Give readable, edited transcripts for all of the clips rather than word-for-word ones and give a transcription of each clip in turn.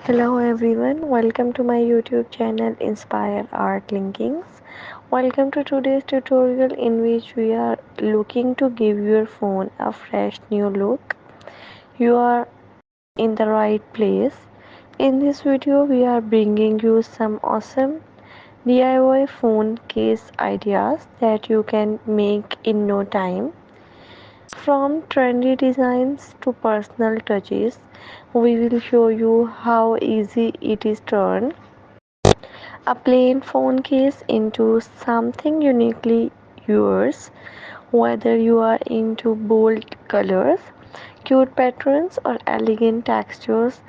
Hello everyone, welcome to my YouTube channel Inspire Art Linkings. Welcome to today's tutorial in which we are looking to give your phone a fresh new look. You are in the right place. In this video, we are bringing you some awesome DIY phone case ideas that you can make in no time. From trendy designs to personal touches, we will show you how easy it is turned a plain phone case into something uniquely yours. Whether you are into bold colors, cute patterns, or elegant textures,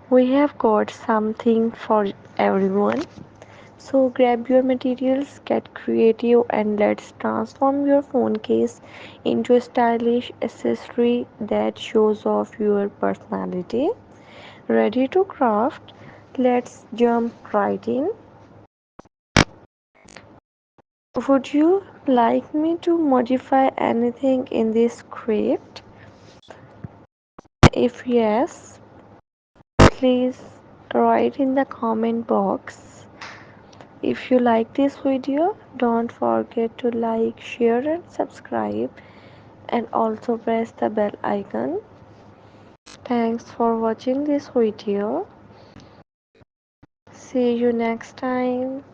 we have got something for everyone. So grab your materials, get creative, and let's transform your phone case into a stylish accessory that shows off your personality. Ready to craft? Let's jump right in. Would you like me to modify anything in this script? If yes, please write in the comment box. If you like this video, don't forget to like, share and subscribe and also press the bell icon. Thanks for watching this video. See you next time.